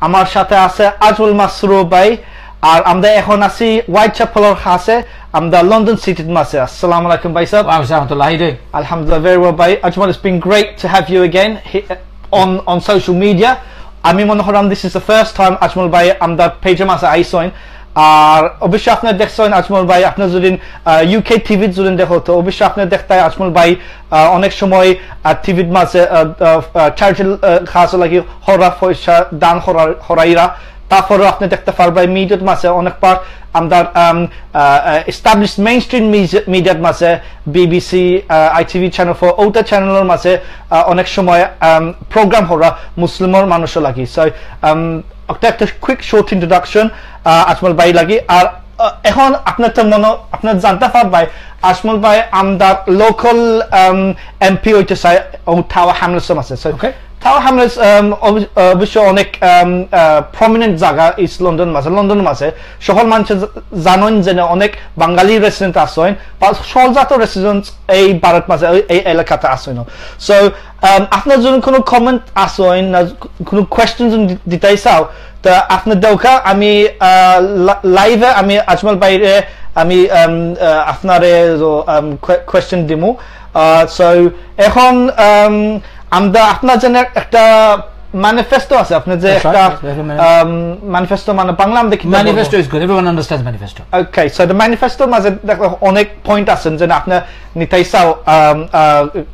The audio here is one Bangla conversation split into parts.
আমার সাথে আছে আজমল মাসরুর ভাই আর আমরা এখন আছি হোয়াইট চ্যাপেলের কাছে আমরা লন্ডন সিটির মাঝে আসসালামু আলাইকুম ভাই সাহেব ওয়া রাহমাতুল্লাহ alhamdulillah very well ভাই Ajmal it's been great to have you again on social media আমি মনে করি this is the first time Ajmal ভাই আমরা পেজে মাঝে আইসেন আর অবশ্যই আপনারা দেখছেন আজমল ভাই আপনারা যদি ইউকে টিভি যদি দেখো তো অবশ্যই আপনারা দেখতে আজমল ভাই অনেক সময় টিভির মাঝে চার্জেল খাস লাগি হরা পয়সা দান হরাইরা তারপরে আপনি দেখতে পারবেন মিডিয়ার মাঝে অনেকবার আমরা এস্টাবলিশড মেইনস্ট্রিম মিডিয়ার মাঝে বিবিসি আইটিভি চ্যানেল 4 ওটা চ্যানেলের মাঝে অনেক সময় প্রোগ্রাম হরা মুসলিমের মানুষও লাগি সো একটা কুইক শর্ট ইন্ট্রোডাকশন আজমল ভাই লাগি আর এখন আপনার জানতে পারবেন আজমল ভাই আমাদের লোকাল এমপি হইতে চাই টাওয়ার হ্যামলেটস আছে টাওয়ার হ্যামলেটস অবশ্য অনেক প্রমিনেন্ট জায়গা ইস্ট লন্ডনের মাঝে সকল মানুষ জানেন যে অনেক বাঙালি রেসিডেন্ট আছেন সহজাত রেসিডেন্ট এই ভারত মাঝে এই এলাকাতে আছেন সো আপনার যদি কোনো কমেন্ট আসেন না কোনো কোয়েশ্চেন দিতে চাও তো আপনার দৌকা আমি লাইভে আমি আজমল ভাইরে আমি আপনারে কোয়েশ্চেন দিমু সো এখন আমরা আপনার জন্য একটা ম্যানিফেস্টো আছে আপনার যে একটা ম্যানিফেস্টো মানে বাংলা আমরা কি manifesto is good everyone understands manifesto okay so the ম্যানিফেস্টোর মাঝে দেখো অনেক পয়েন্ট আছে যে আপনি নিতাই চাও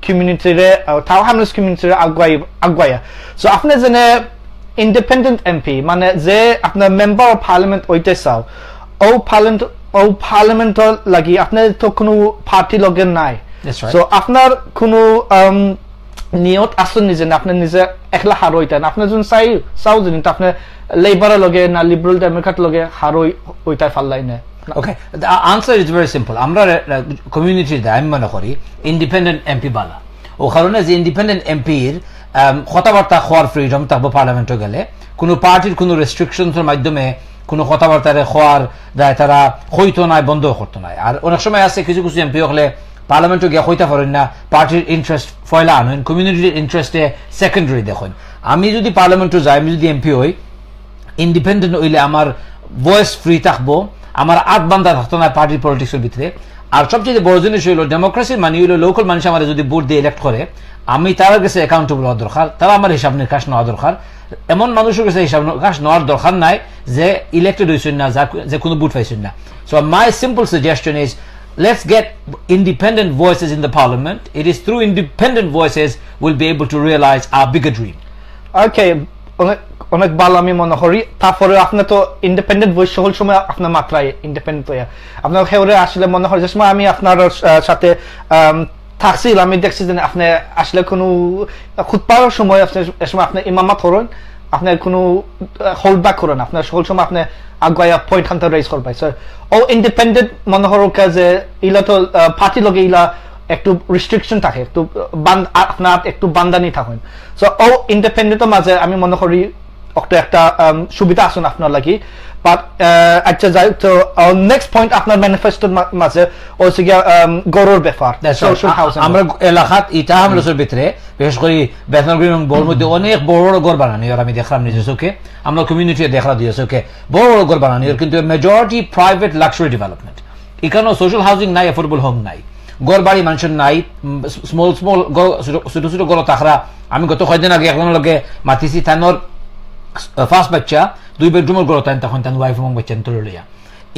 কমিউনিটিরে টাওয়ার হ্যামলেটস কমিউনিটিরে আগুয়াইয়া সো আপনি জেনে ইন্ডিপেন্ডেন্ট এমপি মানে যে আপনার মেম্বার অফ পার্লামেন্ট হইতে চাও ও পার্লামেন্টর লাগি আপনার তো কোনো পার্টি লগে নাই সো আপনার কোনো নিয়ত আসুন নিজে না আপনি নিজে একলা হারইতেন আপনি যখন চাও যদি আপনি লেবারের লগে না লিবারেল ডেমোক্রেট লগে হারই ওইটাই ফাল্লাই না okay the answer is very simple আমরা কমিউনিটিতে আমি মনে করি ইন্ডিপেন্ডেন্ট এমপি বালা ও কারণে যে ইন্ডিপেন্ডেন্ট এমপির কথাবার্তা হওয়ার ফ্রিডম থাকবো পার্লামেন্টে গেলে কোনো পার্টির কোনো রেস্ট্রিকশনসের মাধ্যমে কোনো কথাবার্তারে হওয়ার দায় তারা হইতো নাই বন্ধ করতো নাই আর অনেক সময় আছে কিছু কিছু এমপি হলে পার্লামেন্টে গিয়ে হইতে পারেন না পার্টির ইন্টারেস্ট ফয়লা আনেন কমিউনিটির ইন্টারেস্টে সেকেন্ডারি দেখুন আমি যদি পার্লামেন্টে যাই আমি যদি এমপি হই ইন্ডিপেন্ডেন্ট হইলে আমার ভয়েস ফ্রি থাকবো আমার আট বান্ধা থাকতো না পার্টির পলিটিক্সের ভিতরে আর সবচেয়ে বড় জিনিস হইল ডেমোক্রেসির মানে হইল লোকাল মানুষ আমার যদি ভোট দিয়ে ইলেক্ট করে আমি তার কাছে অ্যাকাউন্টেবল হওয়া দরকার তারা আমার হিসাব নিকাশ নেওয়া দরকার এমন মানুষের কাছে হিসাব নিকাশ নেওয়ার দরকার নাই যে ইলেক্টেড হয়েছেন না যে কোনো ভোট পাইছেন না so my simple suggestion is let's get independent voices in the parliament. It is through independent voices we'll be able to realize our bigger dream. Okay, অনেক ভালো আমি মনে করি তারপরে আপনি তো ইন্ডিপেন্ডেন্ট ভয়েস সকল সময় আপনার মাত্রায় ইন্ডিপেন্ডেন্ট হয়ে আপনার হেউরে আসলে মনে হয় যে সময় আমি আপনার সাথে থাকছিল আমি দেখছি যে আপনি আসলে কোনো খুতবার সময় আপনি ইমামাত করেন আপনার কোনো হোল্ড ব্যাক করেন আপনার সকল সময় আপনি আগুয়া পয়েন্ট খান রেজ করবেন স্যার ও ইন্ডিপেন্ডেন্ট মনে হরক যে ইলা তো পার্টি লগে ইলা একটু রিস্ট্রিকশন থাকে একটু আপনার একটু বান্দানি থাকেন সো ও ইন্ডিপেন্ডেন্টের মাঝে আমি মনে করি একটা সুবিধা আসুন আপনার লাগি বাট আচ্ছা যাই তো নেক্সট পয়েন্ট আপনার ম্যানিফেস্টোর মাঝে হচ্ছে গিয়া গড়ের ব্যাপার সোশ্যাল হাউসিং আমরা এলাকাত ইটা হামলের ভিতরে বিশেষ করে বেতনগ্রী এবং বড় মধ্যে অনেক বড় বড় ঘর বানানি আর আমি দেখলাম নিজে চোখে আমরা কমিউনিটি দেখলাম দিয়ে চোখে বড় বড় ঘর বানানি কিন্তু মেজরিটি প্রাইভেট লাক্সারি ডেভেলপমেন্ট এখানেও সোশ্যাল হাউসিং নাই অ্যাফোর্ডেবল হোম নাই ঘর বাড়ি মানুষের নাই স্মল ছোট ছোট ঘর থাকরা আমি গত কয়েকদিন আগে একজনের লগে মাতিছি তানোর ফার্স্ট বাচ্চা 2 বেডরুমের ঘর তাই তখন তার ওয়াইফ এবং বাচ্চা তুলে লইয়া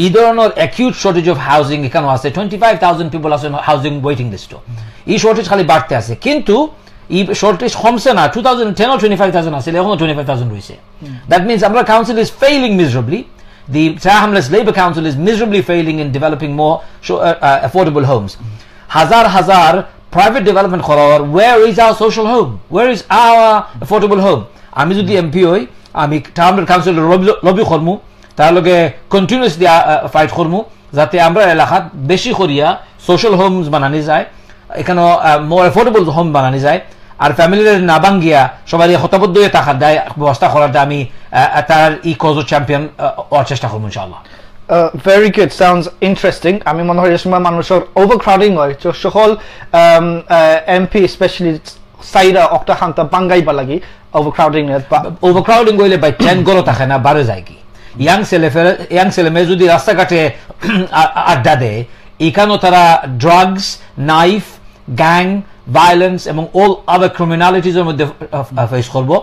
এই ধরনের অ্যাকিউট শর্টেজ অফ হাউজিং এখানে আছে 25,000 পিপল আছে হাউজিং ওয়েটিং লিস্ট এই শর্টেজ খালি বাড়তে আছে কিন্তু এই শর্টেজ কমছে না 2010 or 25,000 আছে এখনো 25,000 রয়েছে দ্যাট মিনস আমরা council is failing miserably the Tower Hamlets Labour Council is miserably failing in developing more affordable homes hazar private development করার where is our social home where is our affordable home আমি যদি এমপি হই আমি টাউন কাউন্সিল লবি করমু তার লগে কন্টিনিউয়াসলি ফাইট করমু যাতে আমরা এলাকাত বেশি করিয়া সোশ্যাল হোমস বানানি যায় এখানে মোর অ্যাফোর্ডেবল হোম বানানি যায় আর ফ্যামিলির না ভাঙ্গিয়া সবাই হতাবদ্ধ হয়ে থাকার দায় ব্যবস্থা করার আমি তার ই কজ চ্যাম্পিয়ন হওয়ার চেষ্টা করবো ইনশাআল্লাহ very good sounds interesting আমি মনে হয় যে সময় মানুষের ওভারক্রাউডিং হয় সকল এমপি স্পেশালি সাইরা অক্টা খান্তা বাঙ্গাইবা লাগি overcrowding overcrowding হইলে বাই 10 গলো থাকে না বারে যায় কি ইয়াং ছেলে মেয়ে যদি রাস্তাঘাটে আড্ডা দেয় এখানেও তারা ড্রাগস নাইফ গ্যাং ভায়োলেন্স এবং অল আদার ক্রিমিনালিটিজের মধ্যে ফেস করবো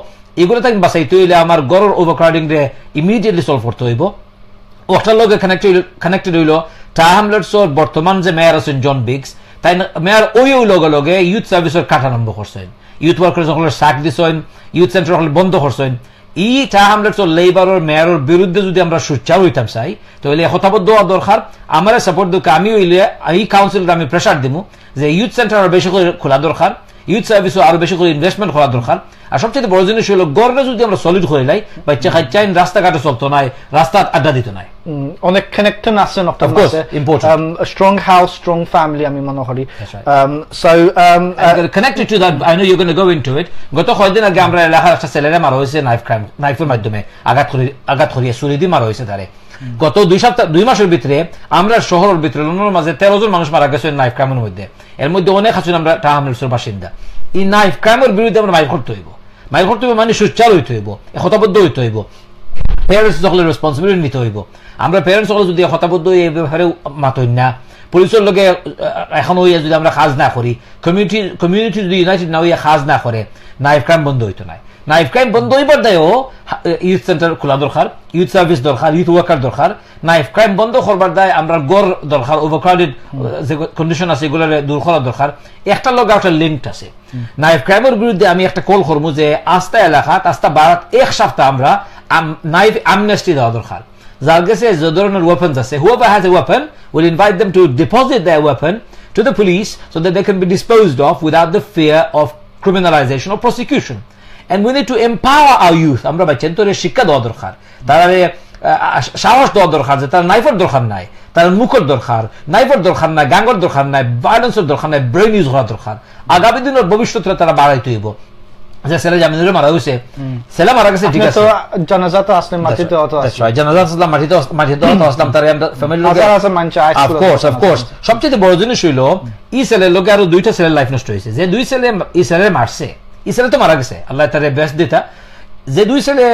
এগুলো তাকে বাঁচাইতে হইলে আমার গড়ের ওভারক্রাউডিং রে ইমিডিয়েটলি সলভ করতে হইব ওটার লগে কানেক্টেড হইল টাহা হ্যামলেটসর বর্তমান যে মেয়র আছেন জন বিগস তাই মেয়র ওই লগে লগে ইউথ সার্ভিসের কাট আরম্ভ করছেন ইউথ ওয়ার্কার সকলের সাক দিছেন ইউথ সেন্টার সকলে বন্ধ করছেন ই টাহা হ্যামলেটসর লেবারের মেয়রের বিরুদ্ধে যদি আমরা সুচার হইতাম চাই তাহলে হতাবদ্ধ হওয়া দরকার আমার সাপোর্ট দরকার আমি হইলে এই কাউন্সিলটা আমি প্রেসার দিব যে ইউথ সেন্টার আরো বেশি করে খোলা দরকার ইউথ সার্ভিসও আরো বেশি করে ইনভেস্টমেন্ট করা দরকার আর সবচেয়ে বড় জিনিস হলো গড়ে যদি আমরা সলিড করে লাই বাচ্চা খাচ্চাই রাস্তাঘাটে চলতো নাই রাস্তা আড্ডা দিত নাই অনেক কানেকশন আছে স্ট্রং হাউস স্ট্রং ফ্যামিলি আমি মনে করি so connected to that I know you gonna go into it গত কয়েকদিন আগে আমরা এলাকার একটা ছেলেরে মারা হয়েছে নাইফের মাধ্যমে আঘাত করিয়ে ছুরি দিয়ে মারা হয়েছে তারে গত 2 মাসের ভিতরে আমরা শহরের ভিতরে লন্ডনের মাঝে 13 জন মানুষ মারা গেছে নাইফ ক্রাইমের মধ্যে এর মধ্যে অনেক আছেন আমরা টাহা হ্যামলেটসের বাসিন্দা এই নাইফ ক্রাইমের বিরুদ্ধে আমরা মাইল করতে হইব মানে সুচার হইতে হইব হতাবদ্ধ হইতে হইব প্যারেন্টস সকলের রেসপন্সিবিলিটি নিতে হইব আমরা প্যারেন্টস সকলে যদি হতাবদ্ধ এই ব্যাপারে মাতই না পুলিশের লগে এখন হইয়া যদি আমরা কাজ না করি কমিউনিটি যদি ইউনাইটেড না হইয়া কাজ না করে নাইফ ক্রাইম বন্ধ হইতো না নাইফ ক্রাইম বন্ধ হইবার দায়ও ইউথ সেন্টার খোলা দরকার ইউথ সার্ভিস দরকার ইউথ ওয়ার্কার দরকার নাইফ ক্রাইম বন্ধ করবার দায় আমরা গড় দরকার ওভারক্রাউডেড যে কন্ডিশন আছে এগুলো দূর করা দরকার একটা লগে একটা লিঙ্ক আছে নাইফ ক্রাইমের বিরুদ্ধে আমি একটা কল করবো যে আস্থা এলাকাত আস্থা বারাত এক সপ্তাহ আমরা নাইফ আমনেস্টি দেওয়া দরকার যার কাছে যে ধরনের ওয়েপন্স আছে whoever has a weapon will invite them to deposit their weapon to the police so that they can be disposed of without the fear of criminalization or prosecution. And we need to empower our youth. আমরা বাচ্চাদের শিক্ষা দেওয়া দরকার তারা সাহস দেওয়া দরকার যে তার নাইফের দরকার নাই তার মুখের দরকার নাইফের দরকার নাই গাঙ্গের দরকার নাই ভায়োলেন্সের দরকার নাই ব্রেন ইউজ করা দরকার আগামী দিনের ভবিষ্যতে তারা বাড়াইতে হইব যে ছেলে জামিনুরে মারা হয়েছে ছেলে মারা গেছে ঠিক আছে জানাজা তো আসলে মাটিতে অত আছে জানাজা আসলাম মাটিতে অত আসলাম তার ফ্যামিলি লোক আছে মানছে অফ কোর্স সবচেয়ে বড় জিনিস হইল এই ছেলের লোকে আরো দুইটা ছেলের লাইফ নষ্ট হয়েছে যে দুই ছেলে এই ছেলে মারছে এই ছেলে তো মারা গেছে আল্লাহ তারে বেস্ট দিতা যে দুই ছেলে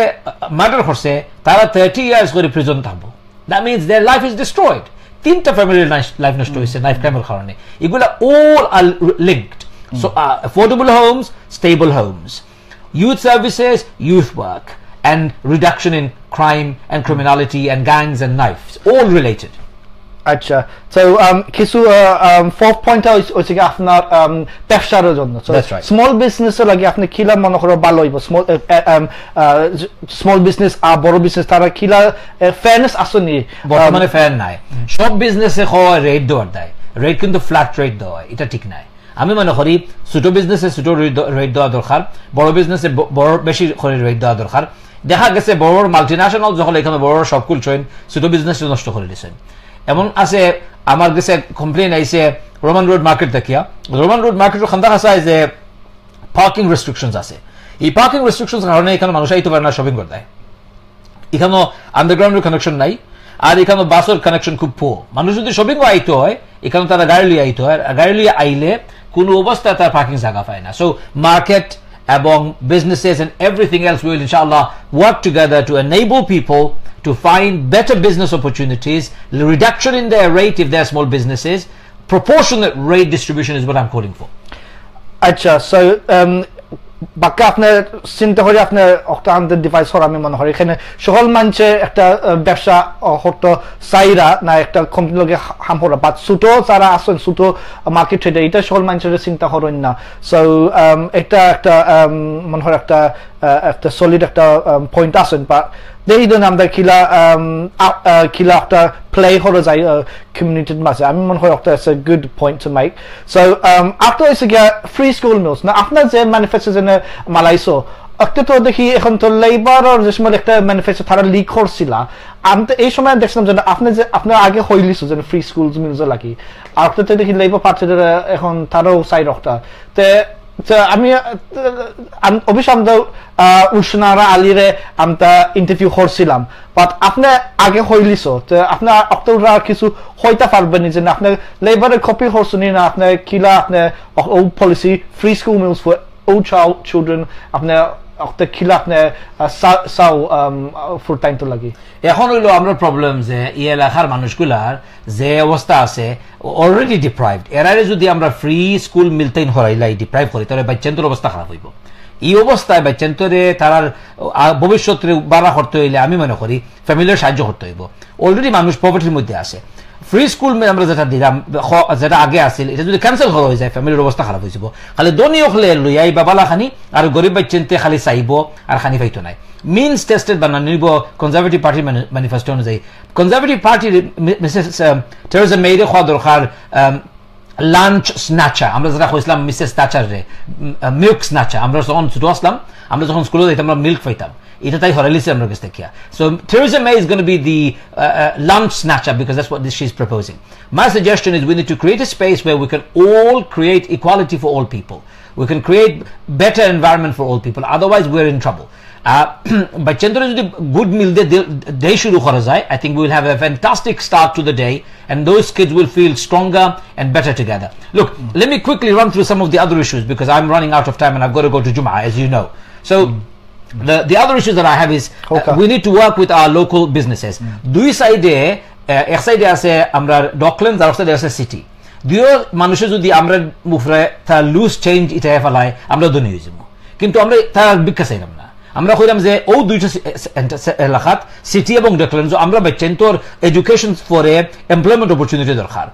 মার্ডার করছে তারা 30 ইয়ার্স করে প্রিজন থাকবো that means their life is destroyed তিনটা ফ্যামিলির লাইফ নষ্ট হয়েছে নাইফ ক্রাইমের কারণে এগুলা all are linked so affordable homes stable homes youth services youth work and reduction in crime and criminality and gangs and knives all related আচ্ছা সো কিছু fourth point হচ্ছে কি আপনার ব্যবসার জন্য স্মল বিজনেসের লাগে আপনি কিলা মনে করো ভালো হইব স্মল বিজনেস আর বড় বিজনেস তারা কিলা ফেয়ারনেস আসেনি বর্তমানে ফেয়ার নাই সব বিজনেসে হয় রেট দেওয়ার দেয় রেট কিন্তু ফ্ল্যাট রেট দেওয়া এটা ঠিক নাই আমি মনে করি ছোট বিজনেসে ছোট রেট দেওয়া দরকার বড় বিজনেসে বড় বেশি করে রেট দেওয়া দরকার দেখা গেছে বড় মাল্টিন্যাশনাল যখন এখানে বড় সব খুলছেন ছোট বিজনেস নষ্ট করে দিচ্ছেন এমন আছে আমার কাছে কমপ্লেন আইছে রোমান রোড মার্কেট দেখিয়া রোমান রোড মার্কেটের খান্দা আছে যে পার্কিং রেস্ট্রিকশনস আছে এই পার্কিং রেস্ট্রিকশনস কারণে এখানে মানুষ আইতে পারে না শপিং করতে এখানে আন্ডারগ্রাউন্ডের কানেকশন নাই আর এখানে বাসের কানেকশন খুব পো মানুষ যদি শপিং আইতে হয় এখানে তারা গাড়ি লিয়ে আইতে হয় গাড়ি লিয়ে আইলে কোনো অবস্থায় তার পার্কিং জায়গা পায় না সো মার্কেট এবং businesses and everything else will inshallah work together to enable people to find better business opportunities, reduction in their rate if they're small businesses, proportionate rate distribution is what I'm calling for. আচ্ছা সো বাকি আপনার চিন্তা করে আপনার অক্টান্তের ডিভাইস হওয়ার আমি মনে করি এখানে সকল মানুষে একটা ব্যবসা হতো চাইরা না একটা কোম্পানি লগে হাম হরা বা ছোট যারা আসেন ছোট মার্কেট ট্রেডার এটা সকল মানুষের চিন্তা করেন না সো এটা একটা মনে হয় একটা সলিড একটা পয়েন্ট আছেন বা দেখি ধরুন আমরা কিলা একটা প্লে হয়ে যায় কমিউনিটির মাঝে আমি মনে হয় একটা it's a good point to make so আপনার হচ্ছে গিয়া ফ্রি স্কুল মিলস না আপনার যে ম্যানুফ্যাকচার যেন মালাইছো একটা তো দেখি এখন তো লেবারের যে সময় একটা ম্যানুফ্যাকচার তারা লিক করছিল আমি তো এই সময় দেখছিলাম যে আপনি যে আপনার আগে হইলিছো যে ফ্রি স্কুল মিলস লাগি আর তো দেখি লেবার পার্টি এখন তারও সাইড একটা আমি অবশ্য আমরা উষ্ণারা আলিরে আমরা ইন্টারভিউ করছিলাম বাট আপনি আগে হইলিছো তো আপনার অক্টোবর কিছু হইতে পারবেন যে আপনার লেবারের কপি করছেন না আপনার কিলা আপনার policy free school meals for all children আপনার অক্তে খিলা আপনি সাও ফুল টাইম তো লাগি এখন হইলো আমরা প্রবলেম যে এই এলাকার মানুষগুলার যে অবস্থা আছে অলরেডি ডিপ্রাইভড এরারে যদি আমরা ফ্রি স্কুল মিলতেই হরাইলাই ডিপ্রাইভ করি তাহলে বাচ্চাদের অবস্থা খারাপ হইব এই অবস্থায় বাচ্চান্তরে তার ভবিষ্যতে বাড়া করতে হইলে আমি মনে করি ফ্যামিলির সাহায্য করতে হইব অলরেডি মানুষ পভার্টির মধ্যে আছে ফ্রি স্কুল আমরা যেটা দিলাম যেটা আগে আসছিল এটা যদি ক্যান্সেল করা হয়ে যায় ফ্যামিলির অবস্থা খারাপ হয়ে যাব খালি দনি হলে লইয়াই বাবালা খানি আর গরিব বাচ্চান্তে খালি চাইব আর খানি পাইতো নাই মিনস টেস্টেড বানানো নিব কনজারভেটিভ পার্টির ম্যানিফেস্টো অনুযায়ী কনজারভেটিভ পার্টির মিসেস টেরেসা মেয়ের খাওয়া দরকার লাঞ্চ স্ন্যাচার আমরা যেটা কইছিলাম মিসেস স্ন্যাচার রে মিল্ক স্ন্যাচার আমরা যখন ছোট আসলাম আমরা যখন স্কুলে যাইতাম আমরা মিল্ক পাইতাম এটা তাই হরাইলিছে আমরা কাছ থেকে so Theresa May is going to be the lunch snatcher because that's what she's proposing. My suggestion is we need to create a space where we can all create equality for all people. We can create better environment for all people, otherwise we're in trouble. বাচ্চাদের যদি গুড মিল ডে শুরু করা যায় I think we will have a fantastic start to the day and those kids will feel stronger and better together. Look, let me quickly run through some of the other issues because I'm running out of time and I've got to go to Jum'ah as you know. So the other issues that I have is we need to work with our local businesses. দুই সাইডে এক সাইডে আছে আমরা ডকল্যান্ডস আর সাইডে আছে সিটি দুই মানুষে যদি আমরা মুফরে তা লুজ চেঞ্জ এটা ফেলায় আমরা ধনী হয়ে যাব কিন্তু আমরা তার বিখ্যাত চাইলাম না আমরা কইলাম যে ও দুইটা এলাকাত সিটি এবং ডকল্যান্ডস আমরা বাচ্চান্তর এডুকেশন ফরে এমপ্লয়মেন্ট অপরচুনিটি দরকার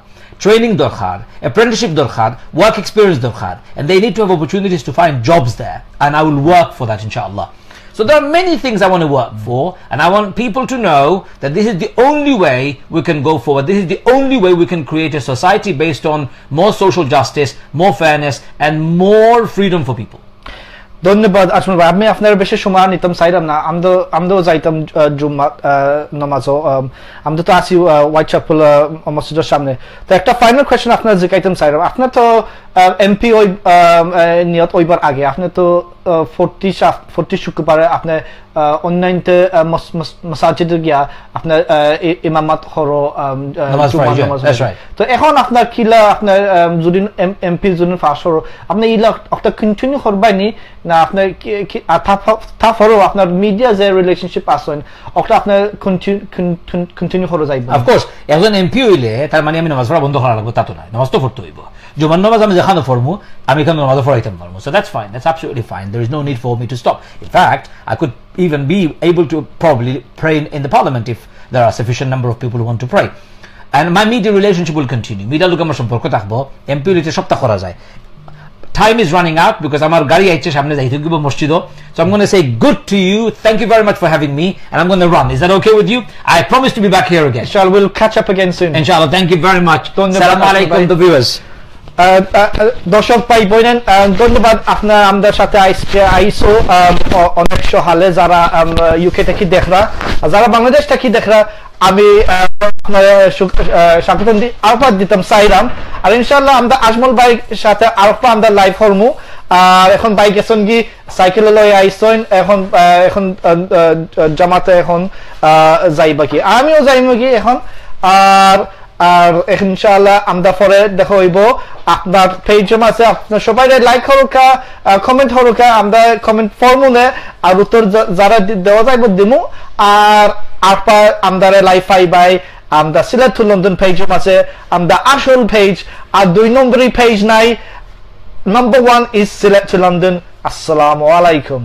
training দরকার apprenticeship দরকার work experience দরকার and they need to have opportunities to find jobs there and I will work for that inshallah. So there are many things I want to work for and I want people to know that this is the only way we can go forward. This is the only way we can create a society based on more social justice, more fairness and more freedom for people. ধন্যবাদ আজমল ভাই আমি আপনার বেশি সময় নিতাম চাইলাম না আমরাও যাইতাম জুম্মা নামাজও আমরা তো আছি হোয়াইট চ্যাপেল মসজিদের সামনে তো একটা ফাইনাল কোয়েশ্চেন আপনার জিজ্ঞাইতাম চাইলাম আপনার তো এমপি ওই নিয়ত ওইবার আগে আপনি তো 40 শুক্রবারে আপনি অনলাইনতে মাসাজিদে গিয়া আপনার ইমামত হরো তো এখন আপনার কিলা আপনার যদি এমপি যদি পাস হরো আপনি ইলা একটা কন্টিনিউ করবাইনি না আপনার তারপরও আপনার মিডিয়া যে রিলেশনশিপ আসেন ওটা আপনার কন্টিনিউ করে যাইব অফকোর্স একজন এমপি হইলে তার মানে আমি নামাজ পড়া বন্ধ করা লাগবে তা তো নয় নামাজ তো পড়তে হইব জুমার নামাজ আমি যেখানে পড়বো আমি এখানে নামাজ পড়াইতাম পারবো so that's fine that's absolutely fine there is no need for me to stop in fact I could even be able to probably pray in the parliament if there are sufficient number of people who want to pray and my media relationship will continue media লোক আমার সম্পর্ক থাকবো এমপি হইতে সপ্তাহ করা যায় time is running out because আমার গাড়ি আইছে সামনে যাইতে গিব মসজিদ so I'm going to say good to you thank you very much for having me and I'm going to run is that okay with you I promise to be back here again inshallah we'll catch up again soon inshallah thank you very much assalamu alaikum the viewers দর্শক ভাই বোনেন ধন্যবাদ আপনার আমাদের সাথে আইসো অনেক সহালে যারা ইউকে থেকে দেখরা যারা বাংলাদেশ থেকে দেখরা আমি আপনার স্বাগত আরফাত দিতাম সাইরাম আর ইনশাআল্লাহ আমরা আজমল ভাই সাথে আরফা আমরা লাইভ হরমু আর এখন বাইক গেছেন কি সাইকেলে লই আইসন এখন জামাতে এখন যাইবা কি আমিও যাইমু কি এখন আর ইনশাআল্লাহ আমরা পরে দেখা হইব আপনার পেজে আছে আপনার সবাই লাইক হরকা কমেন্ট হরকা আমরা কমেন্ট ফর্মুলে আর উত্তর যারা দেওয়া যাইব দিমু আর আপা আমরা লাইভ পাইবাই আমরা সিলেট টু লন্ডন পেজে আছে আমরা আসল পেজ আর 2 নম্বরই পেজ নাই number 1 is Sylhet to London আসসালামু আলাইকুম